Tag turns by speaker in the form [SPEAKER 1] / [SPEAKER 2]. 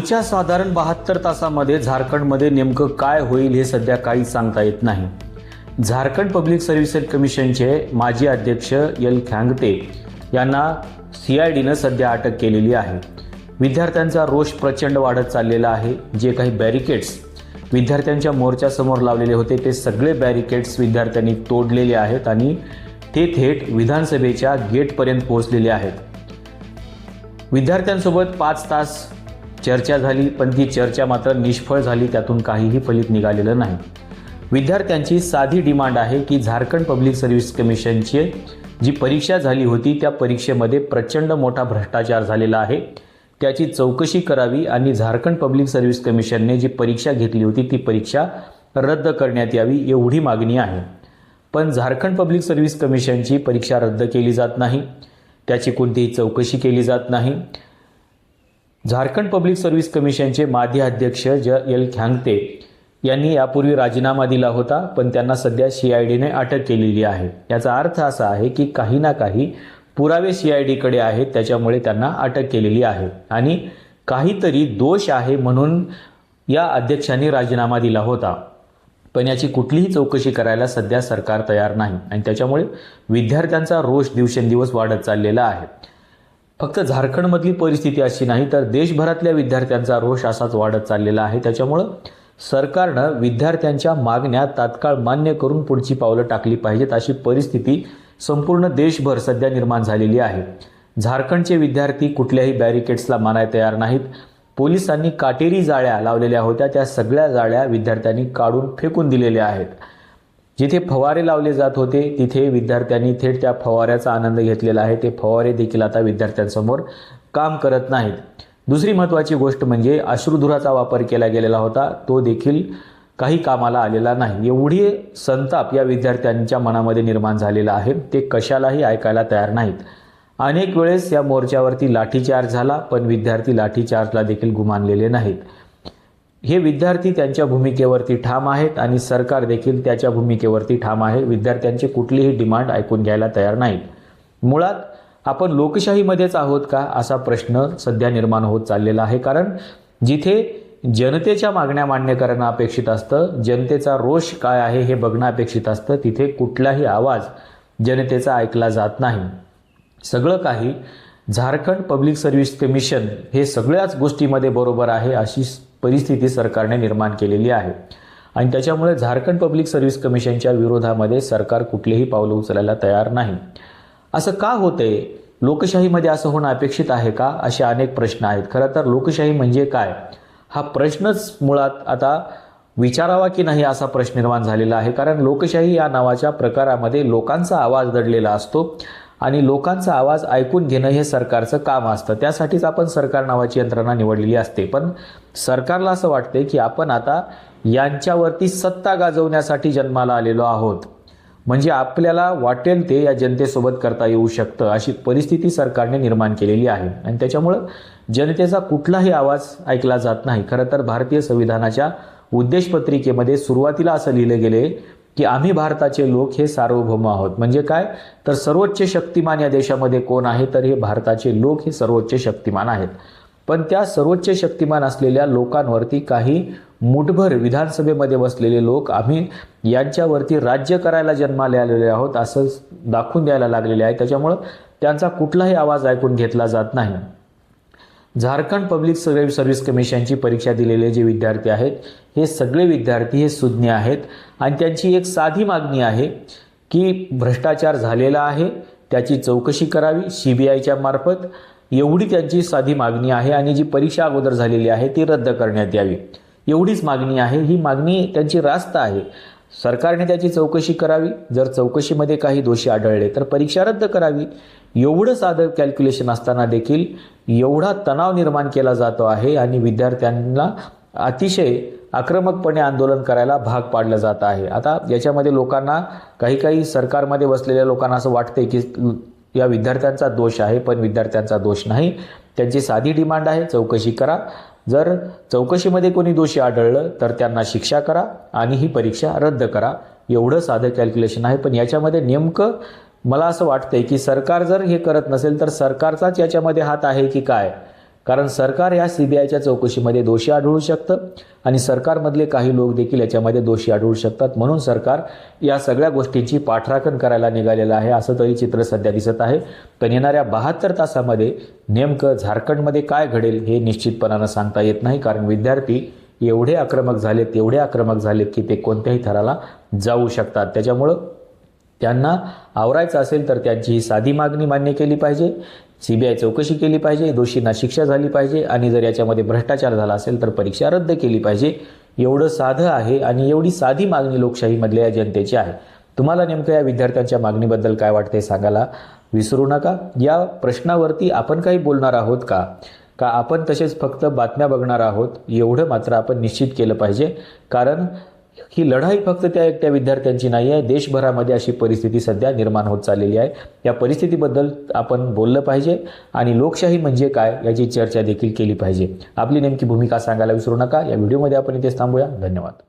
[SPEAKER 1] पुढच्या साधारण 72 तासामध्ये झारखंडमध्ये नेमकं काय होईल हे सध्या काही सांगता येत नाही. झारखंड पब्लिक सर्व्हिसेस कमिशनचे माजी अध्यक्ष एल खँगते यांना CIDनं सध्या अटक केलेली आहे. विद्यार्थ्यांचा रोष प्रचंड वाढत चाललेला आहे. जे काही बॅरिकेड्स विद्यार्थ्यांच्या मोर्चासमोर लावलेले होते ते सगळे बॅरिकेड्स विद्यार्थ्यांनी तोडलेले आहेत आणि ते थेट विधानसभेच्या गेटपर्यंत पोहोचलेले आहेत. विद्यार्थ्यांसोबत 5 तास चर्चा झाली, पण ती चर्चा मात्र निष्फळ झाली. त्यातून काहीही फलित निघालेलं नाही. विद्यार्थ्यांची साधी डिमांड आहे की झारखंड पब्लिक सर्व्हिस कमिशनची जी परीक्षा झाली होती त्या परीक्षेमध्ये प्रचंड मोठा भ्रष्टाचार झालेला आहे, त्याची चौकशी करावी आणि झारखंड पब्लिक सर्व्हिस कमिशनने जी परीक्षा घेतली होती ती परीक्षा रद्द करण्यात यावी एवढी मागणी आहे. पण झारखंड पब्लिक सर्व्हिस कमिशनची परीक्षा रद्द केली जात नाही, त्याची कोणतीही चौकशी केली जात नाही. झारखंड पब्लिक सर्व्हिस कमिशनचे माजी अध्यक्ष एल खँगते यांनी यापूर्वी राजीनामा दिला होता, पण त्यांना सध्या CIDने अटक केलेली आहे. याचा अर्थ असा आहे की काही ना काही पुरावे CIDकडे आहेत, त्याच्यामुळे त्यांना अटक केलेली आहे आणि काहीतरी दोष आहे म्हणून या अध्यक्षांनी राजीनामा दिला होता. पण याची कुठलीही चौकशी करायला सध्या सरकार तयार नाही आणि त्याच्यामुळे विद्यार्थ्यांचा रोष दिवसेंदिवस वाढत चाललेला आहे. फक्त झारखंडमधली परिस्थिती अशी नाही तर देशभरातल्या विद्यार्थ्यांचा रोष असाच वाढत चाललेला आहे. त्याच्यामुळं सरकारनं विद्यार्थ्यांच्या मागण्या तात्काळ मान्य करून पुढची पावलं टाकली पाहिजेत अशी परिस्थिती संपूर्ण देशभर सध्या निर्माण झालेली आहे. झारखंडचे विद्यार्थी कुठल्याही बॅरिकेड्सला मानायला तयार नाहीत. पोलिसांनी काटेरी जाळ्या लावलेल्या होत्या, त्या सगळ्या जाळ्या विद्यार्थ्यांनी काढून फेकून दिलेल्या आहेत. जिथे फवारे लावले जात होते तिथे विद्यार्थ्यांनी थेट त्या फवाऱ्याचा आनंद घेतलेला आहे. ते फवारे देखील आता विद्यार्थ्यांसमोर काम करत नाहीत. दुसरी महत्त्वाची गोष्ट म्हणजे अश्रुधुराचा वापर केला गेलेला होता, तो देखील काही कामाला आलेला नाही. एवढी संताप या विद्यार्थ्यांच्या मनामध्ये निर्माण झालेला आहे, ते कशालाही ऐकायला तयार नाहीत. अनेक वेळेस या मोर्चावरती लाठीचार्ज झाला, पण विद्यार्थी लाठीचार्जला देखील गुमानलेले नाहीत. हे विद्यार्थी त्यांच्या भूमिकेवरती ठाम आहेत आणि सरकार देखील त्याच्या भूमिकेवरती ठाम आहे. विद्यार्थ्यांची कुठलीही डिमांड ऐकून घ्यायला तयार नाहीत. मुळात आपण लोकशाहीमध्येच आहोत का असा प्रश्न सध्या निर्माण होत चाललेला आहे. कारण जिथे जनतेच्या मागण्या मान्य करणं अपेक्षित असतं, जनतेचा रोष काय आहे हे बघणं अपेक्षित असतं, तिथे कुठलाही आवाज जनतेचा ऐकला जात नाही. सगळं काही झारखंड पब्लिक सर्व्हिस कमिशन हे सगळ्याच गोष्टीमध्ये बरोबर आहे अशी परिस्थिती सरकारने निर्माण केलेली आहे आणि त्याच्यामुळे झारखंड पब्लिक सर्व्हिस कमिशनच्या विरोधामध्ये सरकार कुठलेही पावलं उचलायला तयार नाही. असं का होतंय? लोकशाहीमध्ये असं होणं अपेक्षित आहे का? असे अनेक प्रश्न आहेत. खरं तर लोकशाही म्हणजे काय हा प्रश्नच मुळात आता विचारावा की नाही असा प्रश्न निर्माण झालेला आहे. कारण लोकशाही या नावाच्या प्रकारामध्ये लोकांचा आवाज दडलेला असतो आणि लोकांचा आवाज ऐकून घेणं हे सरकारचं काम असतं. त्यासाठीच आपण सरकार नावाची यंत्रणा निवडलेली असते. पण सरकारला असं वाटते की आपण आता यांच्यावरती सत्ता गाजवण्यासाठी जन्माला आलेलो आहोत, म्हणजे आपल्याला वाटेल ते या जनतेसोबत करता येऊ शकतं अशी परिस्थिती सरकारने निर्माण केलेली आहे आणि त्याच्यामुळं जनतेचा कुठलाही आवाज ऐकला जात नाही. खरं तर भारतीय संविधानाच्या उद्देशपत्रिकेमध्ये सुरुवातीला असं लिहिलं गेले की आम्ही भारताचे लोक हे सार्वभौम आहोत. म्हणजे काय तर सर्वोच्च शक्तिमान या देशामध्ये कोण आहे तर हे भारताचे लोक हे सर्वोच्च शक्तिमान आहेत. पण त्या सर्वोच्च शक्तिमान असलेल्या लोकांवरती काही मुठभर विधानसभेमध्ये बसलेले लोक आम्ही यांच्यावरती राज्य करायला जन्माला आलेले आहोत असं दाखवून द्यायला लागलेले आहे. त्याच्यामुळं त्यांचा कुठलाही आवाज ऐकून घेतला जात नाही. झारखंड पब्लिक सर्व्हिस कमिशनची परीक्षा दिलेले जे विद्यार्थी आहेत हे सगळे विद्यार्थी हे सुज्ञ आहेत आणि त्यांची एक साधी मागणी आहे की भ्रष्टाचार झालेला आहे, त्याची चौकशी करावी CBIच्या मार्फत. एवढी त्यांची साधी मागणी आहे आणि जी परीक्षा अगोदर झालेली आहे ती रद्द करण्यात यावी एवढीच मागणी आहे. ही मागणी त्यांची रास्त आहे. सरकारने त्याची चौकशी करावी, जर चौकशीमध्ये काही दोषी आढळले तर परीक्षा रद्द करावी. एवढं साधं कॅल्क्युलेशन असताना देखील एवढा तणाव निर्माण केला जातो आहे आणि विद्यार्थ्यांना अतिशय आक्रमकपणे आंदोलन करायला भाग पाडलं जात आहे. आता याच्यामध्ये लोकांना काही सरकारमध्ये बसलेल्या लोकांना असं वाटतंय की या विद्यार्थ्यांचा दोष आहे, पण विद्यार्थ्यांचा दोष नाही. त्यांची साधी डिमांड आहे चौकशी करा. जर चौकशीमध्ये कोणी दोषी आढळलं तर त्यांना शिक्षा करा आणि ही परीक्षा रद्द करा. एवढं साधं कॅल्क्युलेशन आहे. पण याच्यामध्ये नेमकं मला असं वाटतंय की सरकार जर हे करत नसेल तर सरकारचाच याच्यामध्ये हात आहे की काय? कारण सरकार या सीबीआयच्या चौकशीमध्ये दोषी आढळू शकतं आणि सरकारमधले काही लोक देखील याच्यामध्ये दोषी आढळू शकतात. म्हणून सरकार या सगळ्या गोष्टींची पाठराखण करायला निघालेलं आहे, असं तरी चित्र सध्या दिसत आहे. पण येणाऱ्या 72 तासामध्ये नेमकं झारखंडमध्ये काय घडेल हे निश्चितपणानं सांगता येत नाही, कारण विद्यार्थी एवढे आक्रमक झालेत की ते कोणत्याही थराला जाऊ शकतात. त्याच्यामुळं त्यांना आवरायचं असेल तर त्यांची ही साधी मागणी मान्य केली पाहिजे, सीबीआय चौकशी केली पाहिजे, दोषींना शिक्षा झाली पाहिजे आणि जर याच्यामध्ये भ्रष्टाचार झाला असेल तर परीक्षा रद्द केली पाहिजे. एवढं साधं आहे आणि एवढी साधी मागणी लोकशाहीमधल्या या जनतेची आहे. तुम्हाला नेमकं या विद्यार्थ्यांच्या मागणीबद्दल काय वाटते सांगायला विसरू नका. या प्रश्नावरती आपण काही बोलणार आहोत का आपण तसेच फक्त बातम्या बघणार आहोत, एवढं मात्र आपण निश्चित केलं पाहिजे. कारण ही लढाई फक्त त्या एकट्या विद्यार्थ्यांची नाही आहे, देशभरामध्ये अशी परिस्थिती सध्या निर्माण होत चाललेली आहे. या परिस्थितीबद्दल आपण बोललं पाहिजे आणि लोकशाही म्हणजे काय याची चर्चा देखील केली पाहिजे. आपली नेमकी भूमिका सांगायला विसरू नका. या व्हिडिओमध्ये आपण इथेच थांबूया. धन्यवाद.